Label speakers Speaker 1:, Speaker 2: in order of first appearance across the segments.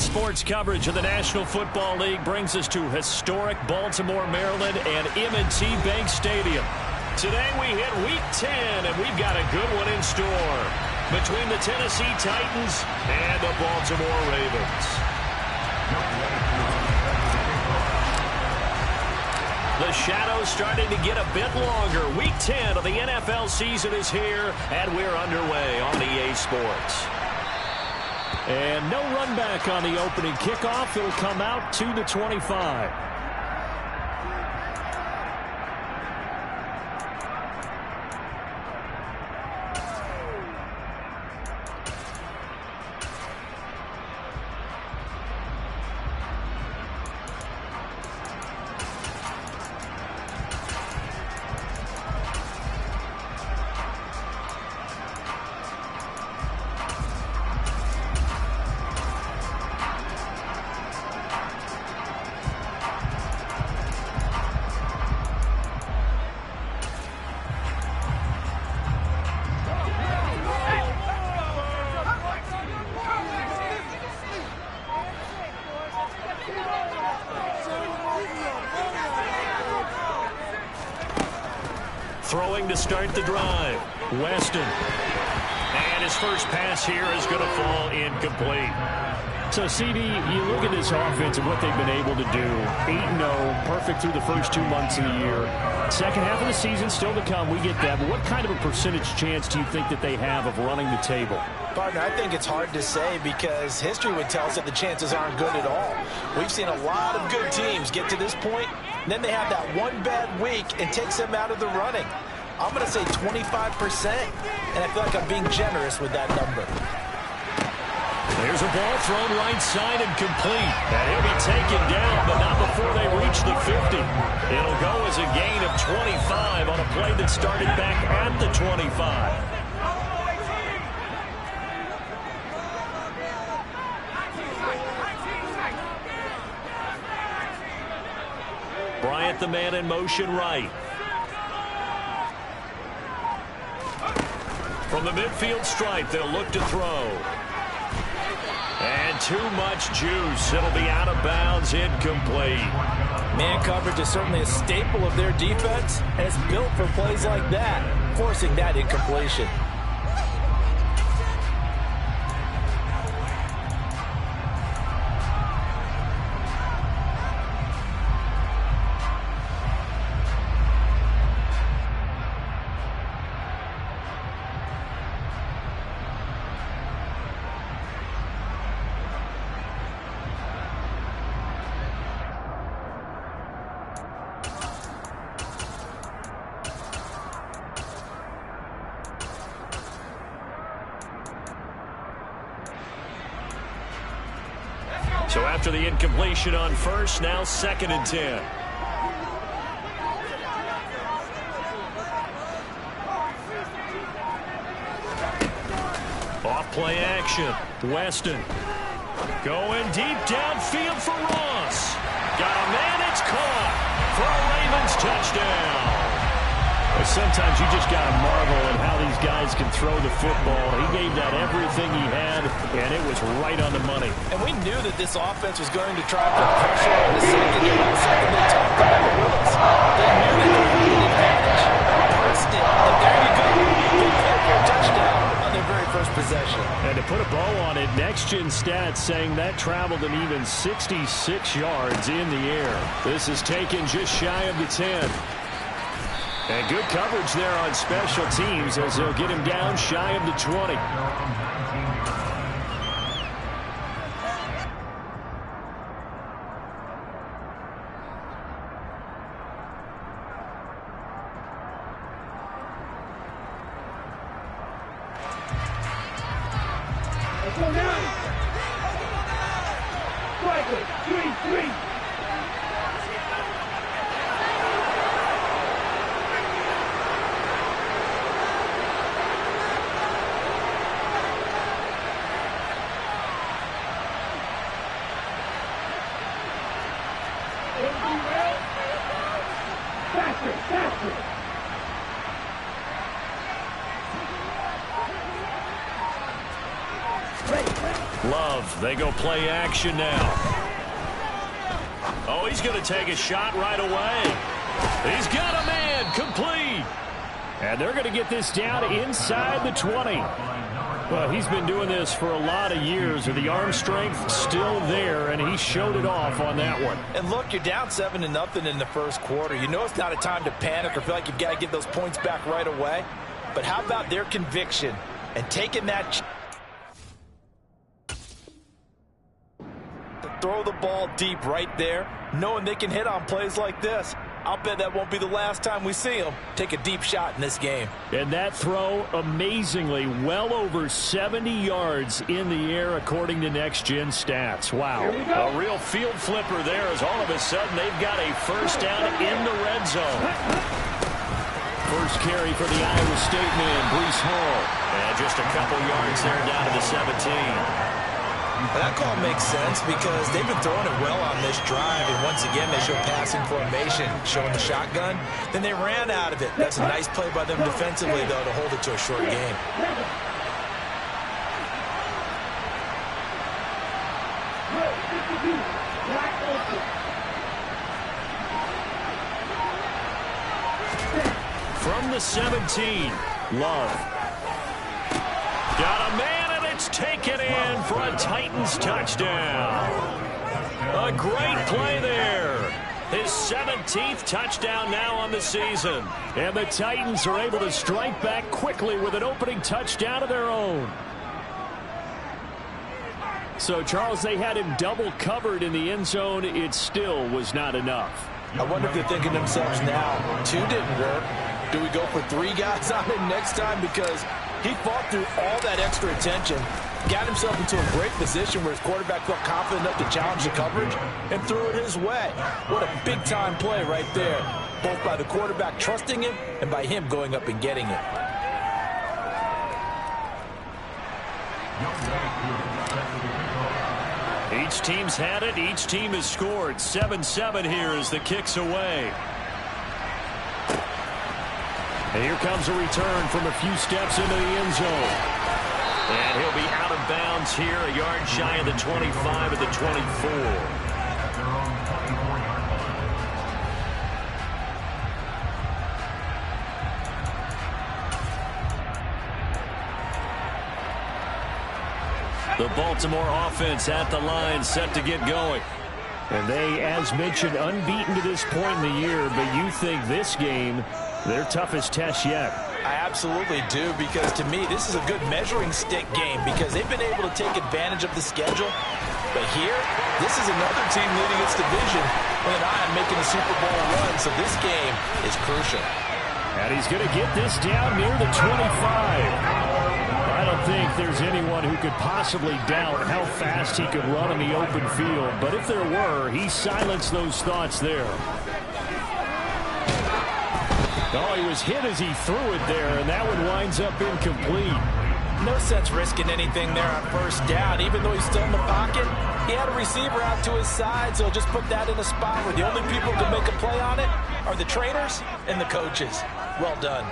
Speaker 1: Sports coverage of the National Football League brings us to historic Baltimore, Maryland, and M&T Bank Stadium. Today we hit Week 10, and we've got a good one in store between the Tennessee Titans and the Baltimore Ravens. The shadow's starting to get a bit longer. Week 10 of the NFL season is here, and we're underway on EA Sports. And no run back on the opening kickoff. It'll come out to the 25. Throwing to start the drive, Weston. And his first pass here is going to fall incomplete. So, CD, you look at this offense and what they've been able to do. 8-0, perfect through the first 2 months of the year. Second half of the season still to come. We get that. But what kind of a percentage chance do you think that they have of running the table?
Speaker 2: Partner, I think it's hard to say because history would tell us that the chances aren't good at all. We've seen a lot of good teams get to this point, and then they have that one bad week and takes them out of the running. I'm going to say 25%, and I feel like I'm being generous with that number.
Speaker 1: There's a ball thrown right side and complete. And he'll be taken down, but not before they reach the 50. It'll go as a gain of 25 on a play that started back at the 25. Bryant, the man in motion right. From the midfield stripe, they'll look to throw. And too much juice. It'll be out of bounds, incomplete.
Speaker 2: Man coverage is certainly a staple of their defense, and it's built for plays like that, forcing that incompletion.
Speaker 1: So after the incompletion on first, now 2nd and 10. Off play action. Weston going deep downfield for Ross. Got a man, it's caught for a Ravens touchdown. Sometimes you just got to marvel at how these guys can throw the football. He gave that everything he had, and it was right on the money.
Speaker 2: And we knew that this offense was going to try to put pressure on the secondary. Something they talked about with us. They knew that they had an advantage. Pressed it, and there you go. Big play here, touchdown on their very first possession.
Speaker 1: And to put a bow on it, Next Gen Stats saying that traveled an even 66 yards in the air. This is taken just shy of the 10. And good coverage there on special teams as they'll get him down shy of the 20.
Speaker 3: Ready.
Speaker 1: Love, they go play action now. Oh, he's going to take a shot right away. He's got a man, complete. And they're going to get this down inside the 20. Well, he's been doing this for a lot of years, and the arm strength still there, and he showed it off on that one.
Speaker 2: And look, you're down 7-0 in the first quarter. You know it's not a time to panic or feel like you've got to get those points back right away. But how about their conviction and taking that throw the ball deep right there, knowing they can hit on plays like this. I'll bet that won't be the last time we see them take a deep shot in this game.
Speaker 1: And that throw, amazingly, well over 70 yards in the air, according to Next Gen Stats. Wow. A real field flipper there, as all of a sudden they've got a first down in the red zone. First carry for the Iowa State man, Breece Hall. And just a couple yards there down to the 17.
Speaker 2: That call makes sense because they've been throwing it well on this drive, and once again they show passing formation, showing the shotgun. Then they ran out of it. That's a nice play by them defensively, though, to hold it to a short game.
Speaker 1: From the 17, Love. Got a man, and it's taken in for a Titans touchdown. A great play there. His 17th touchdown now on the season. And the Titans are able to strike back quickly with an opening touchdown of their own. So, Charles, they had him double covered in the end zone. It still was not enough.
Speaker 2: I wonder if they're thinking to themselves now, 2 didn't work. Do we go for 3 guys on him next time? Because he fought through all that extra attention, got himself into a great position where his quarterback felt confident enough to challenge the coverage and threw it his way. What a big-time play right there, both by the quarterback trusting him and by him going up and getting it.
Speaker 1: Each team's had it. Each team has scored. 7-7 here as the kick's away. And here comes a return from a few steps into the end zone. And he'll be out of bounds here, a yard shy of the 25 at the 24. The Baltimore offense at the line, set to get going. And they, as mentioned, unbeaten to this point in the year, but you think this game, their toughest test yet.
Speaker 2: I absolutely do, because to me, this is a good measuring stick game because they've been able to take advantage of the schedule. But here, this is another team leading its division with an eye on making a Super Bowl run, so this game is crucial.
Speaker 1: And he's going to get this down near the 25. I don't think there's anyone who could possibly doubt how fast he could run in the open field. But if there were, he silenced those thoughts there. Oh, he was hit as he threw it there, and that one winds up incomplete.
Speaker 2: No sense risking anything there on first down. Even though he's still in the pocket, he had a receiver out to his side, so just put that in a spot where the only people who can make a play on it are the trainers and the coaches. Well done.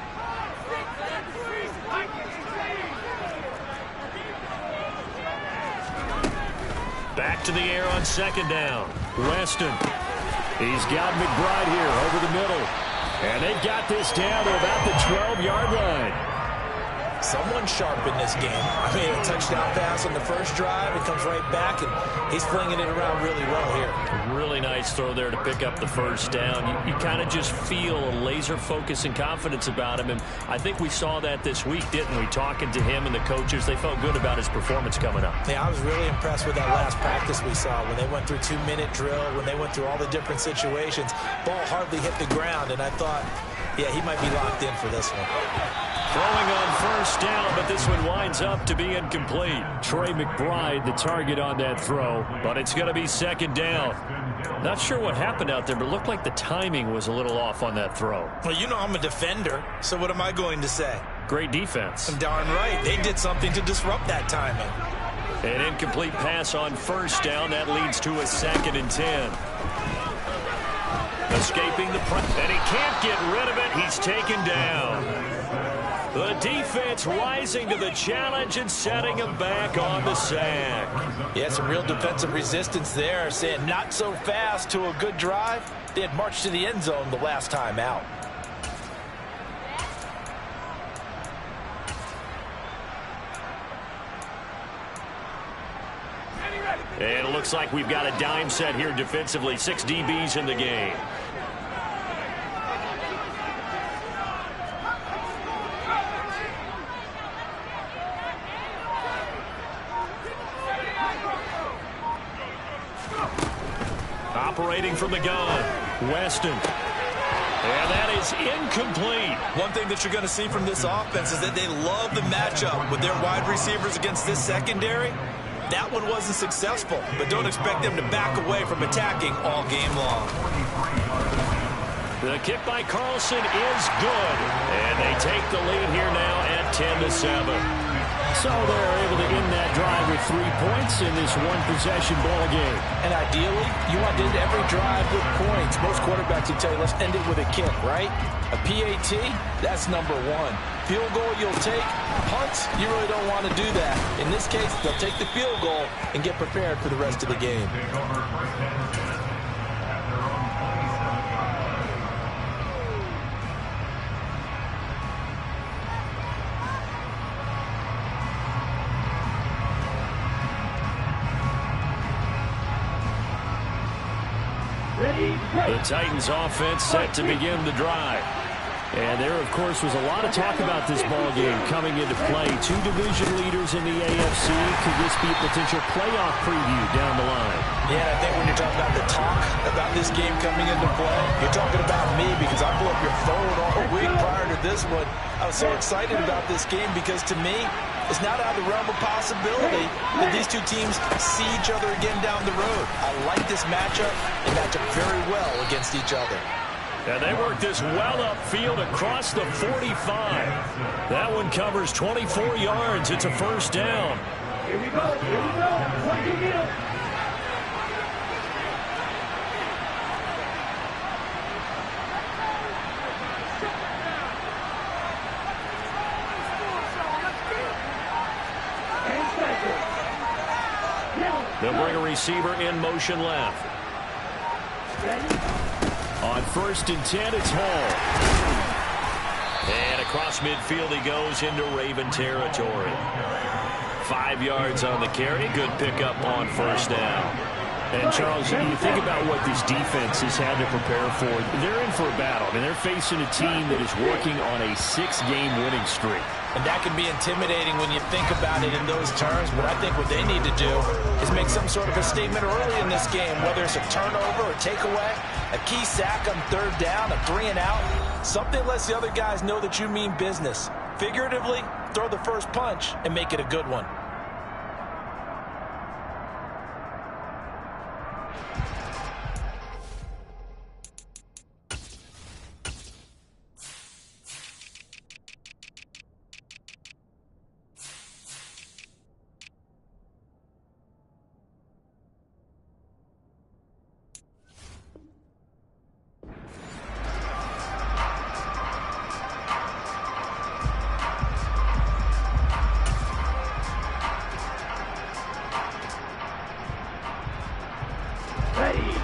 Speaker 1: Back to the air on second down. Weston. He's got McBride here over the middle. And they've got this down to about the 12-yard line.
Speaker 2: Someone sharp in this game. I mean, a touchdown pass on the first drive. It comes right back, and he's flinging it around really well here.
Speaker 1: Really nice throw there to pick up the first down. You kind of just feel a laser focus and confidence about him, and I think we saw that this week, didn't we? Talking to him and the coaches, they felt good about his performance coming up.
Speaker 2: Yeah, I was really impressed with that last practice we saw when they went through 2-minute drill, when they went through all the different situations. Ball hardly hit the ground, and I thought, yeah, he might be locked in for this one.
Speaker 1: Throwing on first down, but this one winds up to be incomplete. Trey McBride, the target on that throw, but it's going to be second down. Not sure what happened out there, but it looked like the timing was a little off on that throw.
Speaker 2: Well, you know I'm a defender, so what am I going to say?
Speaker 1: Great defense.
Speaker 2: Darn right. They did something to disrupt that timing.
Speaker 1: An incomplete pass on first down. That leads to a 2nd and 10. Escaping the press, and he can't get rid of it. He's taken down. The defense rising to the challenge and setting him back on the sack.
Speaker 2: Yeah, some real defensive resistance there, saying not so fast to a good drive. They had marched to the end zone the last time out.
Speaker 1: And it looks like we've got a dime set here defensively. 6 DBs in the game. Operating from the gun, Weston. And that is incomplete.
Speaker 2: One thing that you're going to see from this offense is that they love the matchup with their wide receivers against this secondary. That one wasn't successful, but don't expect them to back away from attacking all game long.
Speaker 1: The kick by Carlson is good, and they take the lead here now at 10-7. So they're able to end that drive with 3 points in this one-possession ball game.
Speaker 2: And ideally, you want to end every drive with points. Most quarterbacks will tell you, let's end it with a kick, right? A PAT, that's number 1. Field goal you'll take. Punts, you really don't want to do that. In this case, they'll take the field goal and get prepared for the rest of the game.
Speaker 1: The Titans offense set to begin the drive. And there, of course, was a lot of talk about this ball game coming into play. 2 division leaders in the AFC. Could this be a potential playoff preview down the line?
Speaker 2: Yeah, I think when you're talking about the talk about this game coming into play, you're talking about me because I blew up your phone all week prior to this one. I was so excited about this game because, to me, it's not out of the realm of possibility that these two teams see each other again down the road. I like this matchup. They match up very well against each other.
Speaker 1: And they work this well upfield across the 45. That one covers 24 yards. It's a first down.
Speaker 3: Here we go. Here we go. What do you do?
Speaker 1: They'll bring a receiver in motion left. On 1st and 10, it's Hall. And across midfield he goes into Raven territory. 5 yards on the carry. Good pickup on first down. And, Charles, you think about what this defense has had to prepare for. They're in for a battle. I mean, they're facing a team that is working on a 6-game winning streak.
Speaker 2: And that can be intimidating when you think about it in those terms. But I think what they need to do is make some sort of a statement early in this game, whether it's a turnover or takeaway, a key sack on 3rd down, a 3-and-out. Something lets the other guys know that you mean business. Figuratively, throw the first punch and make it a good one.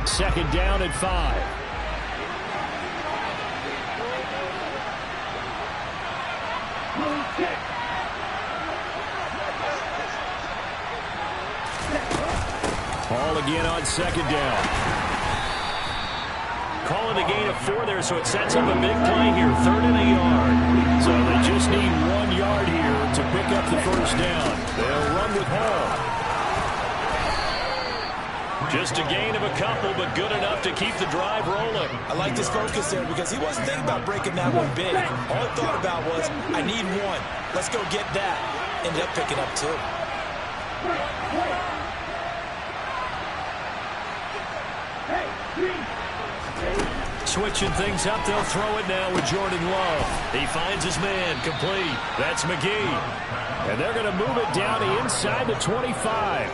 Speaker 1: Second down at 5. Ball again on 2nd down. Calling a gain of 4 there, so it sets up a big play here. 3rd and a yard. So they just need 1 yard here to pick up the first down. They'll run with Hall. Just a gain of a couple, but good enough to keep the drive rolling.
Speaker 2: I like this focus there because he wasn't thinking about breaking that one big. All he thought about was, I need 1. Let's go get that. Ended up picking up 2.
Speaker 1: Switching things up, they'll throw it now with Jordan Love. He finds his man, complete. That's McGee. And they're going to move it down to inside the 25.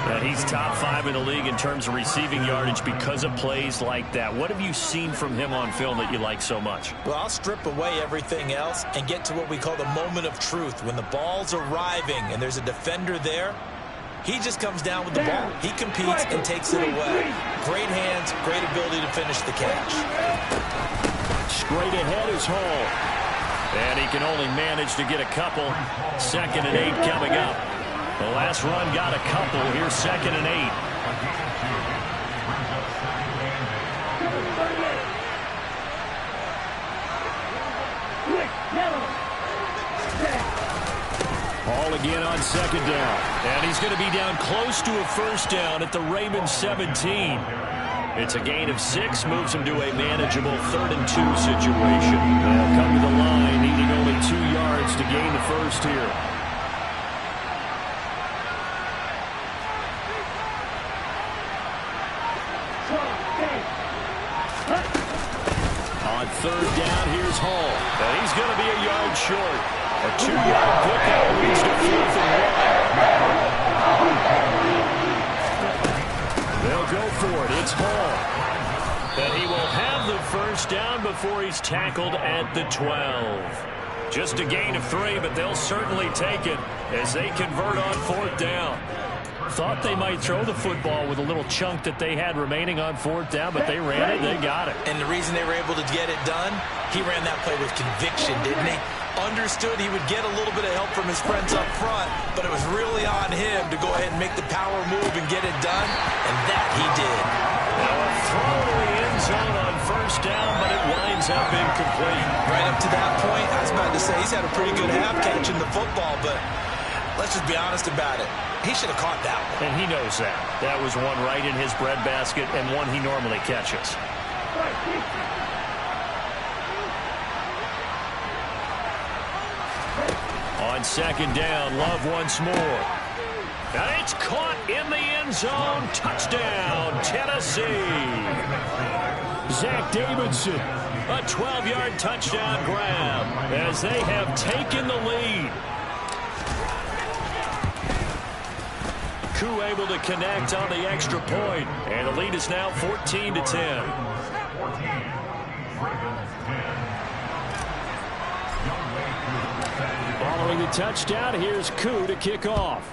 Speaker 1: And he's top 5 in the league in terms of receiving yardage because of plays like that. What have you seen from him on film that you like so much?
Speaker 2: Well, I'll strip away everything else and get to what we call the moment of truth. When the ball's arriving and there's a defender there, he just comes down with the ball. He competes and takes it away. Great hands, great ability to finish the catch.
Speaker 1: Straight ahead is Hall. And he can only manage to get a couple. 2nd and 8 coming up. The last run got a couple. Here's 2nd and 8. Hall again on 2nd down. And he's going to be down close to a first down at the Raymond 17. It's a gain of 6, moves him to a manageable 3rd and 2 situation. They'll come to the line, needing only 2 yards to gain the first here. On 3rd down, here's Hall. And he's going to be a yard short. A 2-yard pickup leads to 4th and 1. They'll go for it. It's Hall. And he will have the first down before he's tackled at the 12. Just a gain of 3, but they'll certainly take it as they convert on 4th down. Thought they might throw the football with a little chunk that they had remaining on 4th down, but they ran it, they got it.
Speaker 2: And the reason they were able to get it done, he ran that play with conviction, didn't he? Understood he would get a little bit of help from his friends up front, but it was really on him to go ahead and make the power move and get it done, and that he did.
Speaker 1: Now a throw to the end zone on 1st down, but it winds up incomplete.
Speaker 2: Right up to that point, I was about to say he's had a pretty good half catching the football, but let's just be honest about it. He should have caught that one.
Speaker 1: And he knows that. That was one right in his breadbasket and one he normally catches. On 2nd down, Love once more. And it's caught in the end zone. Touchdown, Tennessee. Zach Davidson, a 12-yard touchdown grab as they have taken the lead. Koo able to connect on the extra point, and the lead is now 14-10. Following the touchdown, here's Koo to kick off.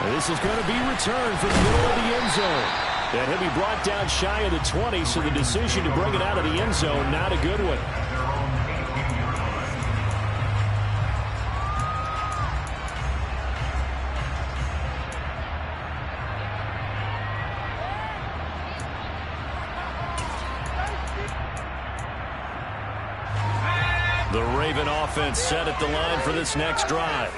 Speaker 1: This is going to be returned from the middle of the end zone. And he'll be brought down shy of the 20, so the decision to bring it out of the end zone, not a good one. The Raven offense set at the line for this next drive.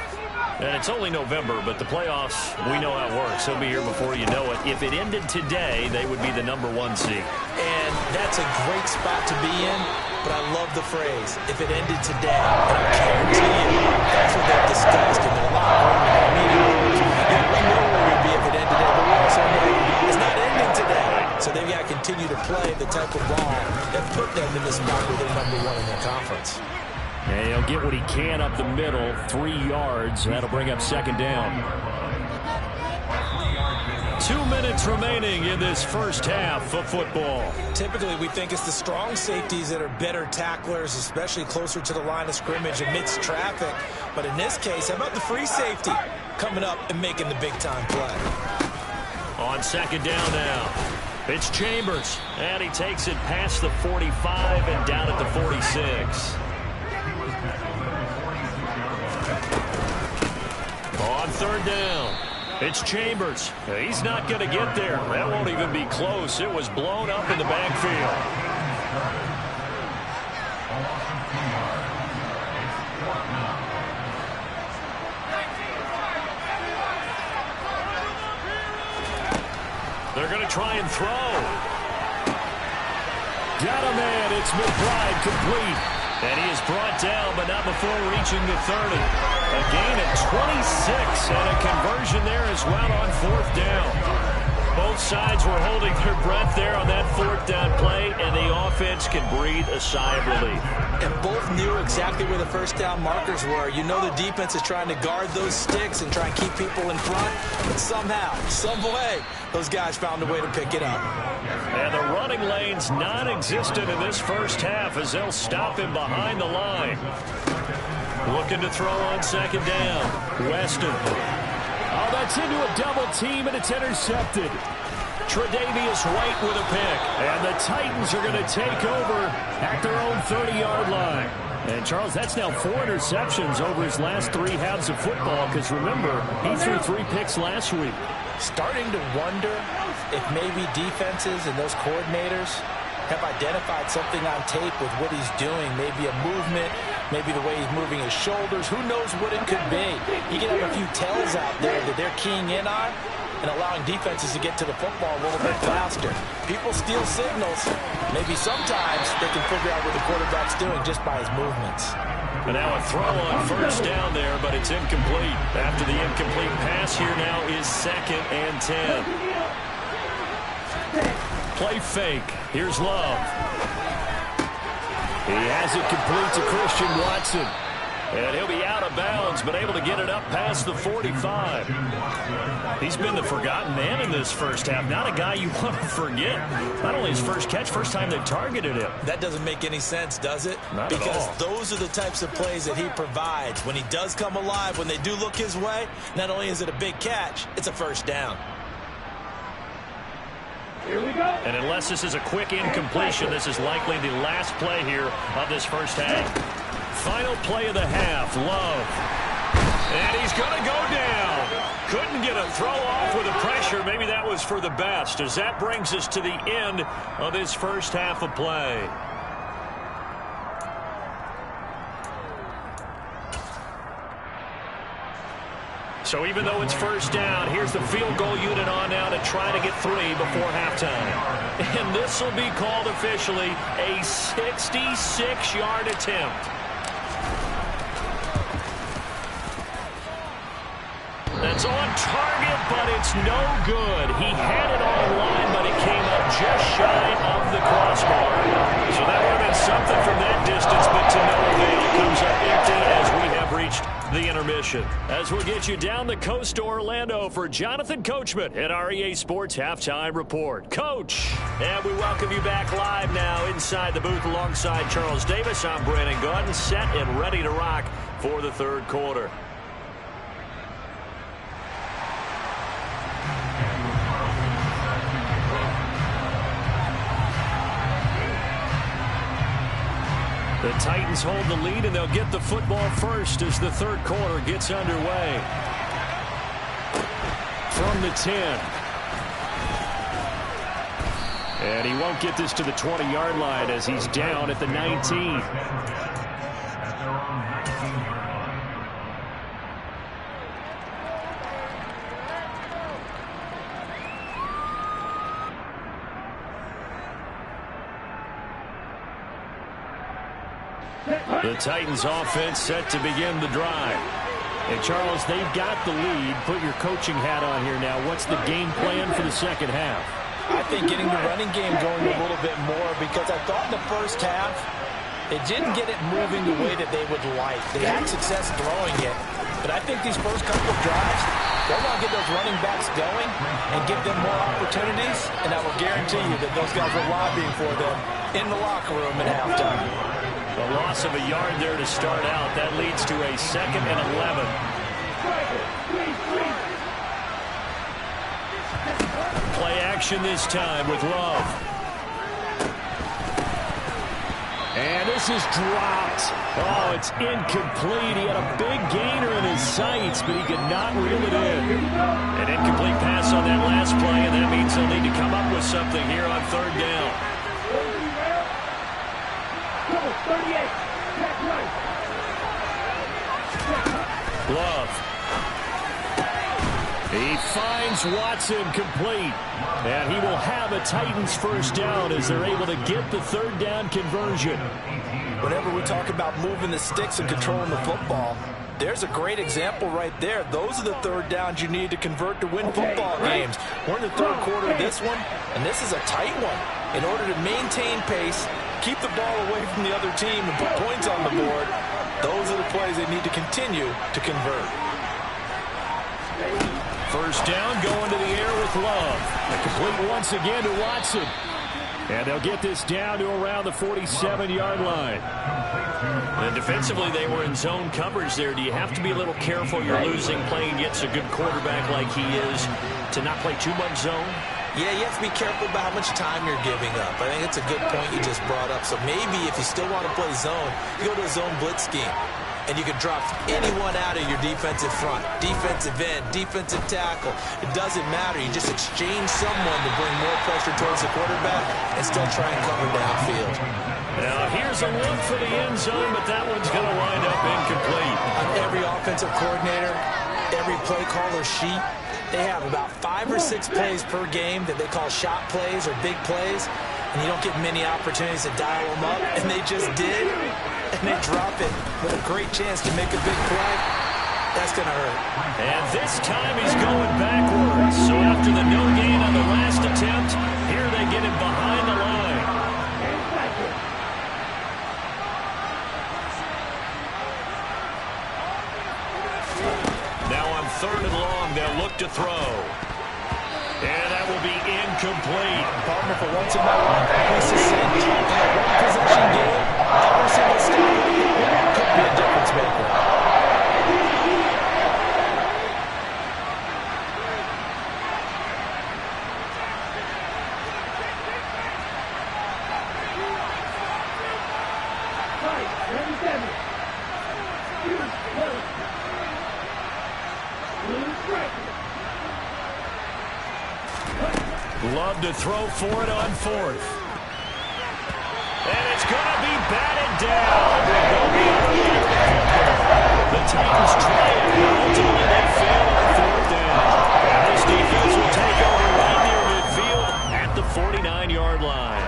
Speaker 1: And it's only November, but the playoffs, we know how it works. He'll be here before you know it. If it ended today, they would be the #1 seed.
Speaker 2: And that's a great spot to be in, but I love the phrase, if it ended today. And I guarantee you, that's what they've discussed in their locker room and their meeting rooms. Yeah, we know where we'd be if it ended today, but we also know it's not ending today. So they've got to continue to play the type of ball that put them in the spot where they're #1 in their conference.
Speaker 1: And he'll get what he can up the middle, 3 yards. That'll bring up 2nd down. 2 minutes remaining in this first half of football.
Speaker 2: Typically, we think it's the strong safeties that are better tacklers, especially closer to the line of scrimmage amidst traffic. But in this case, how about the free safety coming up and making the big-time play?
Speaker 1: On 2nd down now, it's Chambers. And he takes it past the 45 and down at the 46. On 3rd down, it's Chambers. He's not going to get there. That won't even be close. It was blown up in the backfield. They're going to try and throw. Got a man. It's McBride complete. And he is brought down, but not before reaching the 30. A gain of 26 and a conversion there as well on 4th down. Both sides were holding their breath there on that fourth down play, and the offense can breathe a sigh of relief.
Speaker 2: And both knew exactly where the first down markers were. You know the defense is trying to guard those sticks and try and keep people in front. But somehow, some way, those guys found a way to pick it up.
Speaker 1: And the running lane's non-existent in this first half as they'll stop him behind the line. Looking to throw on second down. Weston.
Speaker 4: Oh, that's into a double team, and it's intercepted.
Speaker 1: Tre'Davious White with a pick.
Speaker 4: And the Titans are going to take over at their own 30-yard line. And, Charles, that's now 4 interceptions over his last 3 halves of football because, remember, he threw 3 picks last week.
Speaker 2: Starting to wonder if maybe defenses and those coordinators have identified something on tape with what he's doing. Maybe a movement, maybe the way he's moving his shoulders. Who knows what it could be? You can have a few tells out there that they're keying in on and allowing defenses to get to the football a little bit faster. People steal signals. Maybe sometimes they can figure out what the quarterback's doing just by his movements.
Speaker 1: And now a throw on first down there, but it's incomplete. After the incomplete pass, here now is 2nd and 10. Play fake. Here's Love. He has it complete to Christian Watson. And he'll be out of bounds, but able to get it up past the 45. He's been the forgotten man in this first half. Not a guy you want to forget. Not only his first catch, first time they targeted him.
Speaker 2: That doesn't make any sense, does it?
Speaker 1: Not at all.
Speaker 2: Because those are the types of plays that he provides. When he does come alive, when they do look his way, not only is it a big catch, it's a first down.
Speaker 3: Here we go.
Speaker 1: And unless this is a quick incompletion, this is likely the last play here of this first half. Final play of the half, Love. And he's going to go down. Couldn't get a throw off with the pressure. Maybe that was for the best, as that brings us to the end of this first half of play. So even though it's first down, here's the field goal unit on now to try to get 3 before halftime. And this will be called officially a 66-yard attempt. That's on target, but it's no good. He had it on the line, but it came up just shy of the crossbar. So that would have been something from that distance, but to no avail. Comes up empty as we have reached the intermission. As we'll get you down the coast to Orlando for Jonathan Coachman at our EA Sports Halftime Report. Coach, and we welcome you back live now inside the booth alongside Charles Davis. I'm Brandon Gaudin, set and ready to rock for the third quarter. The Titans hold the lead, and they'll get the football first as the third quarter gets underway. From the 10. And he won't get this to the 20-yard line as he's down at the 19. The Titans offense set to begin the drive. And Charles, they've got the lead. Put your coaching hat on here now. What's the game plan for the second half?
Speaker 2: I think getting the running game going a little bit more, because I thought in the first half they didn't get it moving the way that they would like. They had success throwing it, but I think these first couple of drives, they're going to get those running backs going and give them more opportunities, and I will guarantee you that those guys are lobbying for them in the locker room at halftime.
Speaker 1: A loss of a yard there to start out. That leads to a 2nd and 11. Play action this time with Love. And this is dropped. Oh, it's incomplete. He had a big gainer in his sights, but he could not reel it in. An incomplete pass on that last play, and that means they'll need to come up with something here on third down.
Speaker 3: 38. Back right.
Speaker 1: Love. He finds Watson complete. And he will have a Titans first down as they're able to get the third down conversion.
Speaker 2: Whenever we talk about moving the sticks and controlling the football, There's a great example right there. Those are the third downs you need to convert to win football games. We're in the third quarter of this one, and this is a tight one. In order to maintain pace, keep the ball away from the other team, and put points on the board, those are the plays they need to continue to convert.
Speaker 1: First down, going to the air with Love. Complete once again to Watson. And they'll get this down to around the 47-yard line.
Speaker 4: And defensively, they were in zone coverage there. Do you have to be a little careful? You're losing playing against a good quarterback like he is to not play too much zone?
Speaker 2: Yeah, you have to be careful about how much time you're giving up. I think it's a good point you just brought up. So maybe if you still want to play zone, you go to a zone blitz scheme. And you can drop anyone out of your defensive front, defensive end, defensive tackle. It doesn't matter. You just exchange someone to bring more pressure towards the quarterback and still try and cover downfield.
Speaker 1: Now, here's a look for the end zone, but that one's going to wind up incomplete.
Speaker 2: On every offensive coordinator, every play caller sheet, they have about 5 or 6 plays per game that they call shot plays or big plays, and you don't get many opportunities to dial them up, and they just did. And they drop it with a great chance to make a big play. That's going to hurt.
Speaker 1: And this time he's going backwards. So after the no gain on the last attempt, here they get him behind the line. Now on third and long, they'll look to throw. And that will be incomplete.
Speaker 2: Partner, for once in my life, this is in a one-possession game. Every single step could be a difference maker.
Speaker 1: Love to throw for it on fourth. And it's going to be batted down. The Titans try it, but ultimately they fail on fourth down. And this defense will take over right near midfield at the 49-yard line.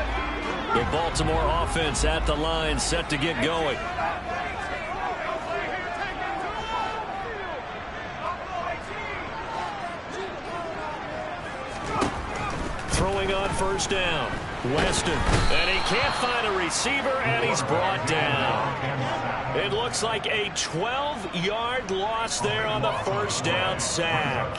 Speaker 1: The Baltimore offense at the line, set to get going. Throwing on first down. Weston, and he can't find a receiver, and he's brought down. It looks like a 12-yard loss there on the first down sack.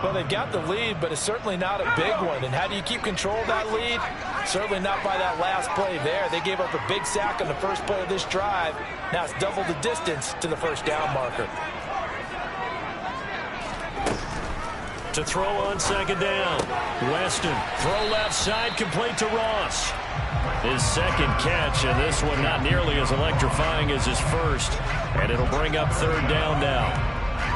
Speaker 2: Well, they got the lead, but it's certainly not a big one. And how do you keep control of that lead? Certainly not by that last play there. They gave up a big sack on the first play of this drive. Now it's double the distance to the first down marker.
Speaker 1: To throw on second down. Weston, throw left side, complete to Ross. His second catch, and this one not nearly as electrifying as his first. And it'll bring up third down now.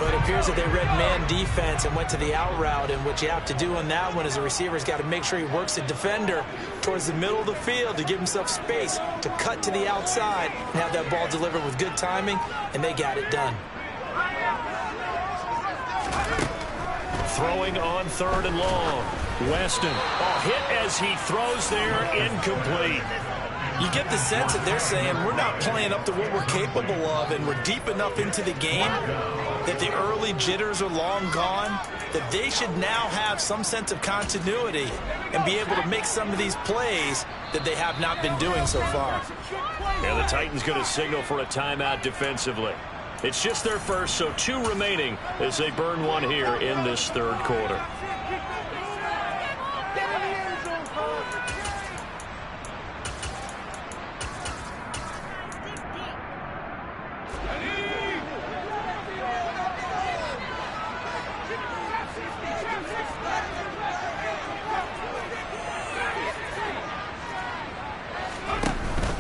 Speaker 2: But it appears that they read man defense and went to the out route, and what you have to do on that one is the receiver's got to make sure he works the defender towards the middle of the field to give himself space to cut to the outside and have that ball delivered with good timing, and they got it done.
Speaker 1: Throwing on third and long. Weston, hit as he throws there, incomplete.
Speaker 2: You get the sense that they're saying we're not playing up to what we're capable of, and we're deep enough into the game that the early jitters are long gone, that they should now have some sense of continuity and be able to make some of these plays that they have not been doing so far.
Speaker 1: And the Titans going to signal for a timeout defensively. It's just their first, so 2 remaining as they burn one here in this third quarter.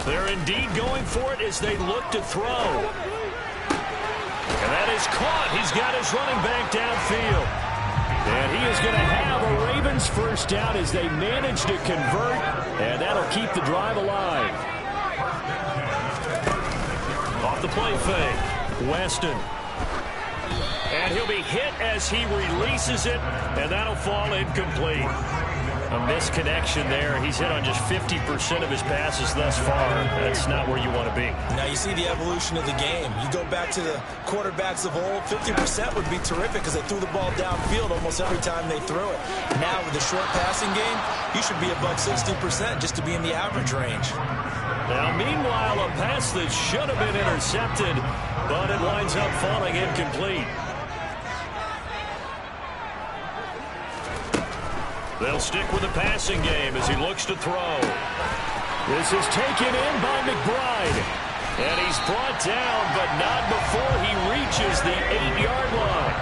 Speaker 1: They're indeed going for it as they look to throw. And that is caught. He's got his running back downfield. And he is going to have a Ravens first down as they manage to convert. And that'll keep the drive alive. Off the play fake. Weston. And he'll be hit as he releases it. And that'll fall incomplete. A misconnection there. He's hit on just 50% of his passes thus far. That's not where you want to be.
Speaker 2: Now you see the evolution of the game. You go back to the quarterbacks of old, 50% would be terrific because they threw the ball downfield almost every time they threw it. Now with the short passing game, you should be above 60% just to be in the average range.
Speaker 1: Now, meanwhile, a pass that should have been intercepted, but it winds up falling incomplete. They'll stick with the passing game as he looks to throw. This is taken in by McBride. And he's brought down, but not before he reaches the 8-yard line.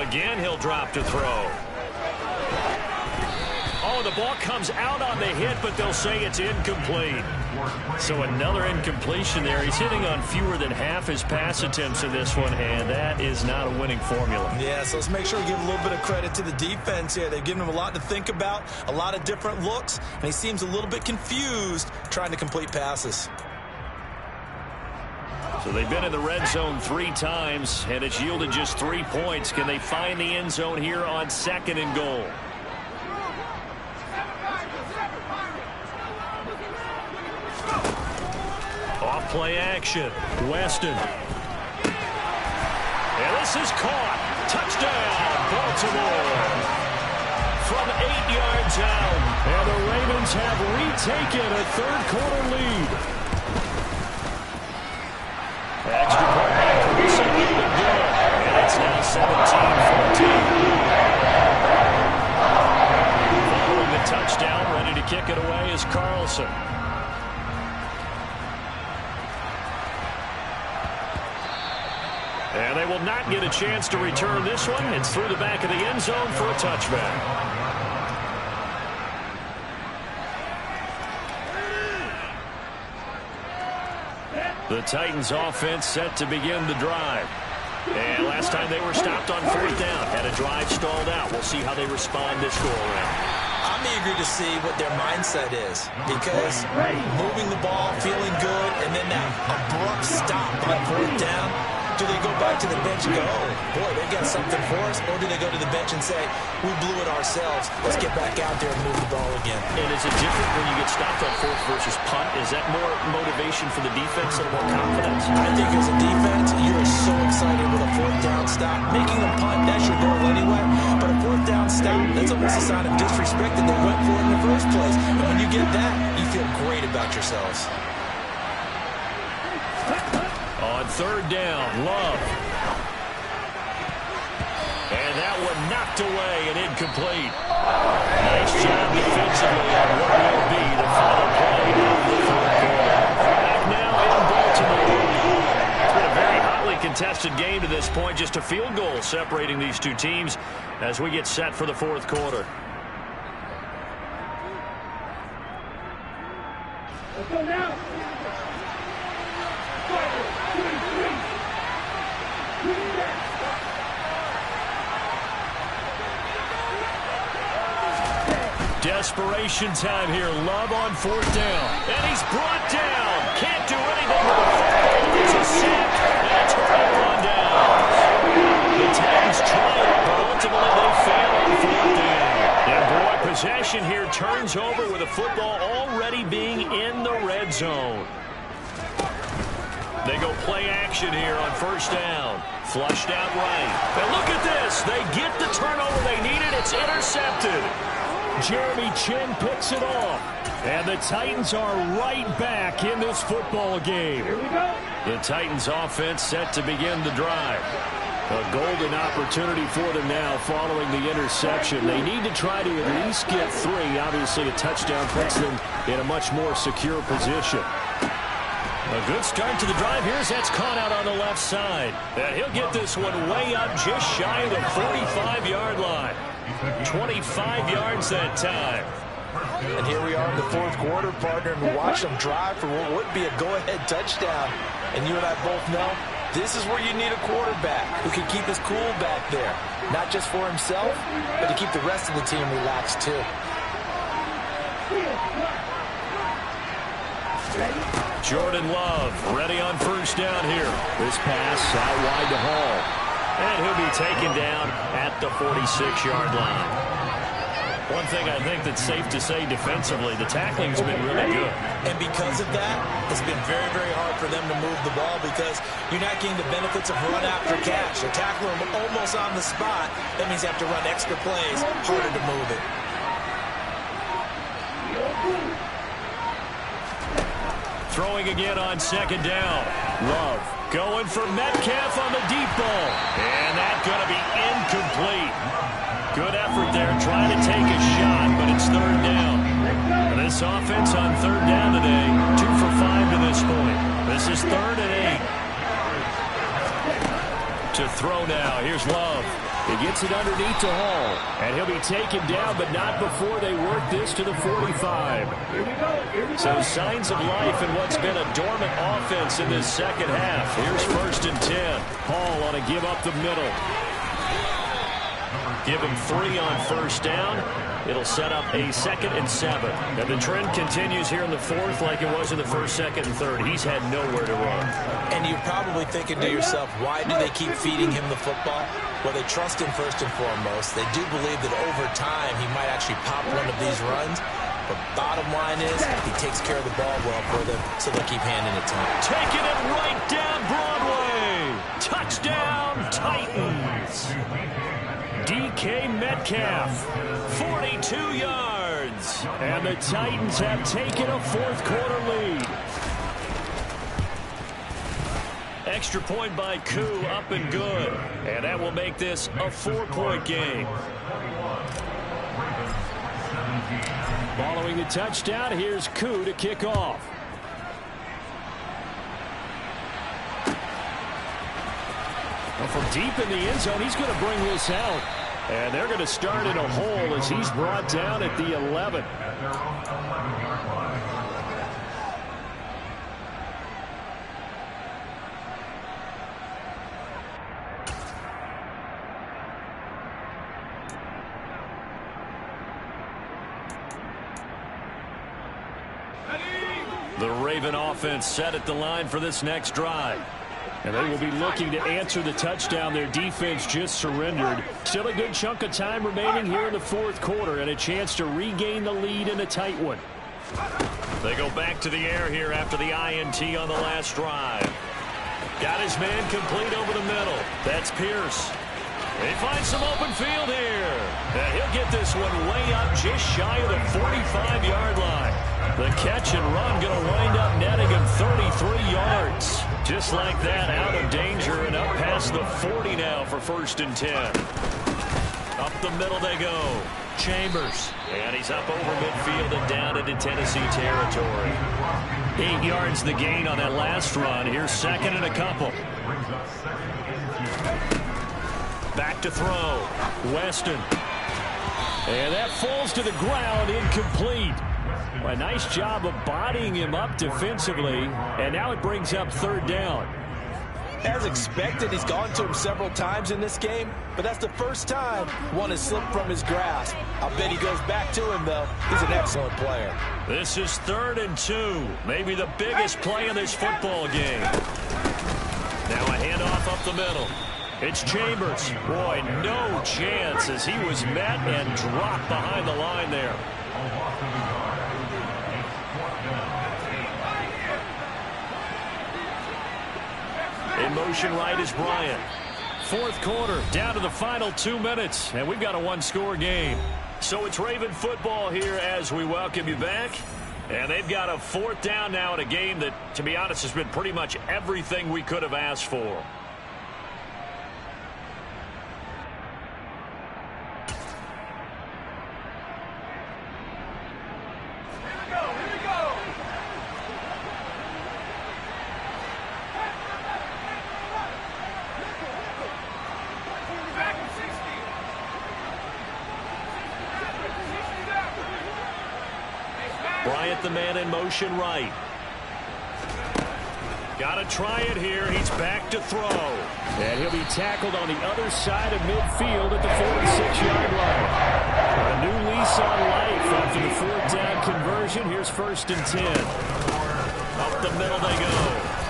Speaker 1: Again, he'll drop to throw. Oh, the ball comes out on the hit, but they'll say it's incomplete. So another incompletion there. He's hitting on fewer than half his pass attempts in this one, and that is not a winning formula.
Speaker 2: Yeah, so let's make sure we give a little bit of credit to the defense here. They've given him a lot to think about, a lot of different looks, and he seems a little bit confused trying to complete passes.
Speaker 1: So they've been in the red zone 3 times, and it's yielded just 3 points. Can they find the end zone here on 2nd and goal? Off play action. Weston. And this is caught. Touchdown, Baltimore. From 8 yards out. And the Ravens have retaken a third-quarter lead. Extra point accuracy a little bit good. And it's now 17-14. Following the touchdown, ready to kick it away is Carlson. And they will not get a chance to return this one. It's through the back of the end zone for a touchback. The Titans offense set to begin the drive. And last time they were stopped on 4th down. Had a drive stalled out. We'll see how they respond this go-around.
Speaker 2: I'm eager to see what their mindset is because moving the ball, feeling good, and then that abrupt stop on 4th down. Do they go back to the bench and go, oh, boy, they got something for us? Or do they go to the bench and say, we blew it ourselves. Let's get back out there and move the ball again.
Speaker 1: And is it different when you get stopped on 4th versus punt? Is that more motivation for the defense and more confidence?
Speaker 2: I think as a defense, you're so excited with a 4th down stop. Making a punt, that's your goal anyway. But a 4th down stop, that's almost a sign of disrespect that they went for it in the first place. And when you get that, you feel great about yourselves.
Speaker 1: On 3rd down, Love. And that one knocked away and incomplete. Nice job defensively on what will be the final play of the 4th quarter. Back now in Baltimore. It's been a very hotly contested game to this point. Just a field goal separating these two teams as we get set for the 4th quarter.
Speaker 3: Let's go now.
Speaker 1: Desperation time here. Love on 4th down. And he's brought down. Can't do anything with the football. It's a sack. And a turnover on downs. The Titans try it, but ultimately they fail on 4th down. And boy, possession here turns over with the football already being in the red zone. They go play action here on 1st down. Flushed out right. And look at this. They get the turnover they needed. It's intercepted. Jeremy Chin picks it off. And the Titans are right back in this football game.
Speaker 3: Here we go.
Speaker 1: The Titans offense set to begin the drive. A golden opportunity for them now following the interception. They need to try to at least get 3. Obviously, a touchdown puts them in a much more secure position. A good start to the drive. Here's that's caught out on the left side. And he'll get this one way up just shy of the 45-yard line. 25 yards that time.
Speaker 2: And here we are in the 4th quarter, partner, and we watch them drive for what would be a go-ahead touchdown. And you and I both know this is where you need a quarterback who can keep his cool back there. Not just for himself, but to keep the rest of the team relaxed too.
Speaker 1: Jordan Love ready on first down here. This pass out wide to Hall. And he'll be taken down at the 46-yard line. One thing I think that's safe to say defensively, the tackling's been really good.
Speaker 2: And because of that, it's been very, very hard for them to move the ball because you're not getting the benefits of run after catch. You tackle them almost on the spot. That means you have to run extra plays, harder to move it.
Speaker 1: Throwing again on second down. Love going for Metcalf on the deep ball. And that's going to be incomplete. Good effort there trying to take a shot, but it's third down. And this offense on third down today, 2 for 5 to this point. This is 3rd and 8. To throw now. Here's Love. He gets it underneath to Hall. And he'll be taken down, but not before they work this to the 45. So signs of life in what's been a dormant offense in this second half. Here's 1st and 10. Hall on a give up the middle. Give him 3 on first down. It'll set up a 2nd and 7. And the trend continues here in the 4th like it was in the 1st, 2nd, and 3rd. He's had nowhere to run.
Speaker 2: And you're probably thinking to yourself, why do they keep feeding him the football? Well, they trust him first and foremost. They do believe that over time he might actually pop one of these runs. But bottom line is he takes care of the ball well for them, so they'll keep handing it to him.
Speaker 1: Taking it right down Broadway. Touchdown, Titans. DK Metcalf, 42 yards. And the Titans have taken a 4th quarter lead. Extra point by Koo, up and good. And that will make this a 4-point game. Following the touchdown, here's Koo to kick off. Well, from deep in the end zone, he's going to bring this out. And they're going to start in a hole as he's brought down at the 11. The Raven offense set at the line for this next drive. And they will be looking to answer the touchdown their defense just surrendered. Still a good chunk of time remaining here in the 4th quarter and a chance to regain the lead in a tight one. They go back to the air here after the INT on the last drive. Got his man complete over the middle. That's Pierce. He finds some open field here. And he'll get this one way up just shy of the 45-yard line. The catch and run going to wind up netting him 33 yards. Just like that, out of danger and up past the 40 now for 1st and 10. Up the middle they go. Chambers. And he's up over midfield and down into Tennessee territory. 8 yards the gain on that last run. Here's 2nd and a couple. Back to throw. Weston. And that falls to the ground, incomplete. A nice job of bodying him up defensively, and now it brings up 3rd down.
Speaker 2: As expected, he's gone to him several times in this game, but that's the first time one has slipped from his grasp. I'll bet he goes back to him, though. He's an excellent player.
Speaker 1: This is 3rd and 2, maybe the biggest play in this football game. Now a handoff up the middle. It's Chambers. Boy, no chance as he was met and dropped behind the line there. In motion right is Bryant. 4th quarter, down to the final 2 minutes, and we've got a 1-score game. So it's Raven football here as we welcome you back. And they've got a 4th down now in a game that, to be honest, has been pretty much everything we could have asked for. Bryant, the man in motion right. Got to try it here. He's back to throw. And he'll be tackled on the other side of midfield at the 46-yard line. A new lease on life after the 4th down conversion. Here's 1st and 10. Up the middle they go.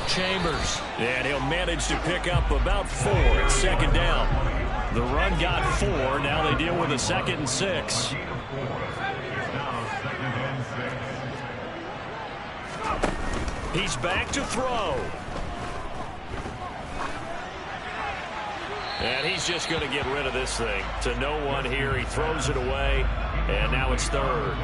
Speaker 1: Chambers. And he'll manage to pick up about 4 at second down. The run got 4. Now they deal with a 2nd and 6. He's back to throw. And he's just going to get rid of this thing. To no one here. He throws it away. And now it's 3rd.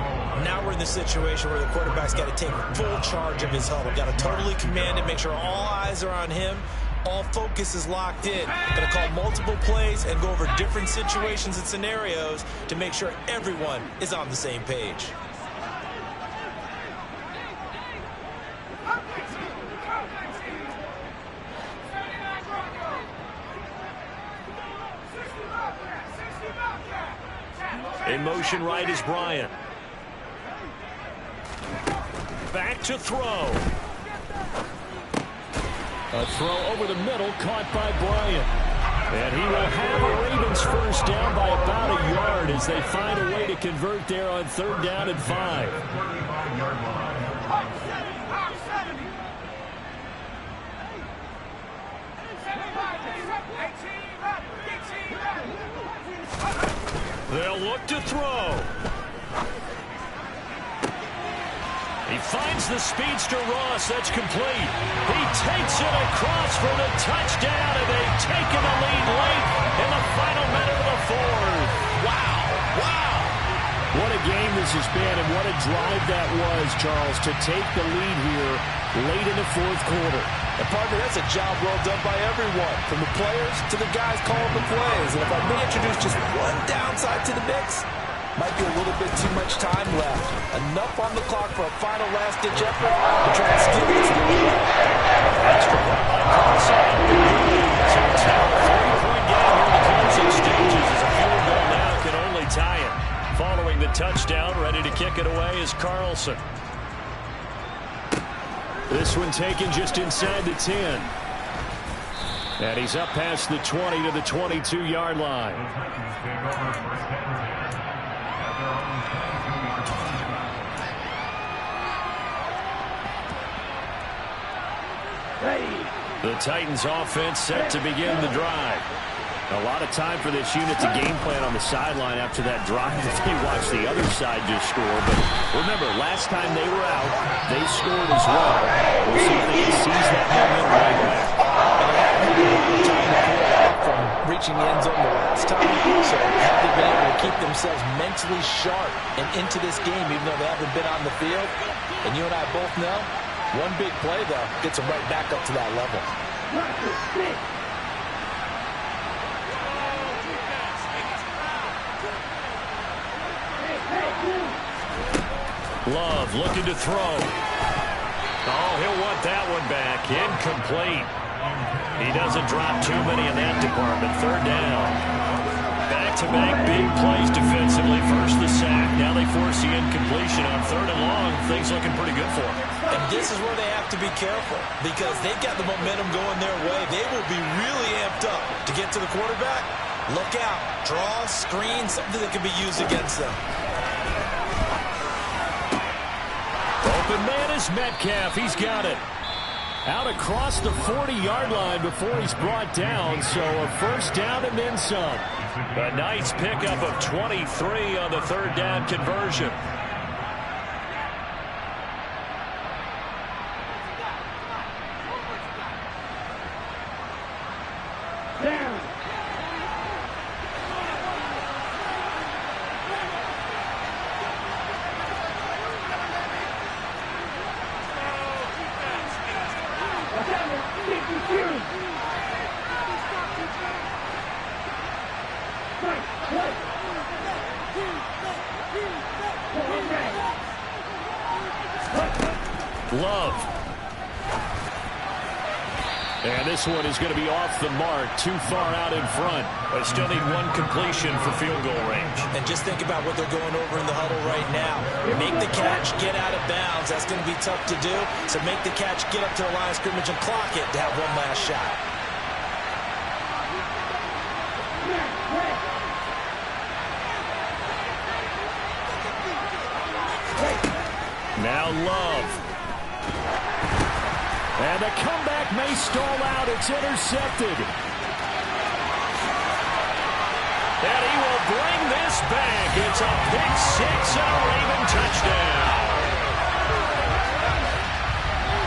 Speaker 2: Now we're in the situation where the quarterback's got to take full charge of his huddle. Got to totally command it, make sure all eyes are on him. All focus is locked in. Going to call multiple plays and go over different situations and scenarios to make sure everyone is on the same page.
Speaker 1: In motion right is Bryant. Back to throw.
Speaker 4: A throw over the middle caught by Bryant. And he will have a Ravens first down by about a yard as they find a way to convert there on 3rd down and 5.
Speaker 1: They'll look to throw. He finds the speedster Ross. That's complete. He takes it across for the touchdown, and they've taken the lead late in the final minute of the 4th.
Speaker 2: Wow. Wow.
Speaker 4: What a game this has been, and what a drive that was, Charles, to take the lead here late in the 4th quarter.
Speaker 2: And partner, that's a job well done by everyone, from the players to the guys calling the plays. And if I may introduce just one downside to the mix, might be a little bit too much time left. Enough on the clock for a final last-ditch effort to try and steal this lead.
Speaker 1: Extra point by Carlson. So it's now a 3-point game here in the closing stages as a field goal now can only tie it. Following the touchdown, ready to kick it away is Carlson.
Speaker 4: This one taken just inside the 10. And he's up past the 20 to the 22-yard line. The Titans offense set to begin the drive. A lot of time for this unit to game plan on the sideline after that drive that they watched the other side just score. But remember, last time they were out, they scored as well. We'll see if they can seize that momentum right back.
Speaker 2: From reaching the end zone the last time, so have they been able to keep themselves mentally sharp and into this game, even though they haven't been on the field? And you and I both know, one big play, though, gets them right back up to that level.
Speaker 1: Love looking to throw. Oh, he'll want that one back. Incomplete. He doesn't drop too many in that department. 3rd down. Back-to-back big plays defensively. First the sack. Now they force the incompletion on 3rd and long. Things looking pretty good for them.
Speaker 2: And this is where they have to be careful because they've got the momentum going their way. They will be really amped up to get to the quarterback. Look out. Draw, screen, something that can be used against them.
Speaker 4: Open man is Metcalf. He's got it. Out across the 40-yard line before he's brought down. So a first down and then some.
Speaker 1: A nice pickup of 23 on the 3rd down conversion.
Speaker 3: Down.
Speaker 1: Love.
Speaker 4: And this one is going to be off the mark, too far out in front.
Speaker 1: They still need one completion for field goal range.
Speaker 2: And just think about what they're going over in the huddle right now. Make the catch, get out of bounds. That's going to be tough to do. So make the catch, get up to the line of scrimmage, and clock it to have one last shot.
Speaker 1: Now Love.
Speaker 4: And the comeback may stall out. It's intercepted.
Speaker 1: And he will bring this back. It's a pick six and a Raven touchdown.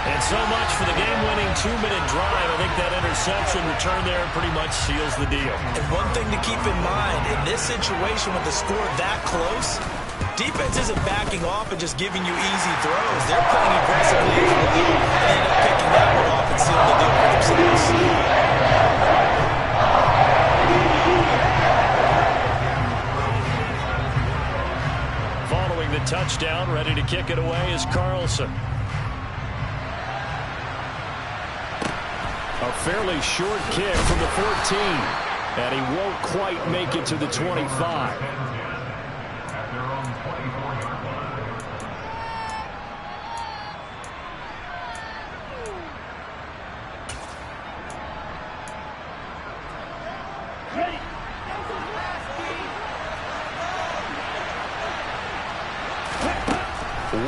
Speaker 1: And so much for the game-winning 2-minute drive. I think that interception return there pretty much seals the deal.
Speaker 2: And one thing to keep in mind, in this situation with the score that close, defense isn't backing off and just giving you easy throws. They're playing aggressively as well and end up picking that one off and sealing the deal for themselves.
Speaker 1: Following the touchdown, ready to kick it away is Carlson.
Speaker 4: A fairly short kick from the 14. And he won't quite make it to the 25.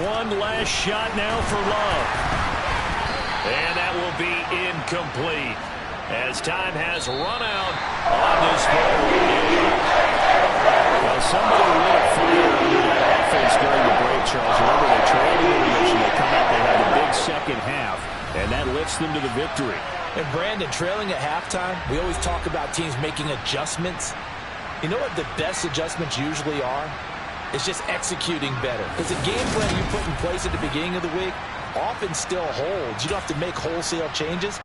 Speaker 1: One last shot now for Love. And that will be incomplete as time has run out on this ball.
Speaker 4: Well, somebody lit a fire under that offense during the break, Charles. Remember, they trailed in intermission. They come out, they have a big second half, and that lifts them to the victory.
Speaker 2: And Brandon, trailing at halftime, we always talk about teams making adjustments. You know what the best adjustments usually are? It's just executing better. Because the game plan you put in place at the beginning of the week often still holds. You don't have to make wholesale changes.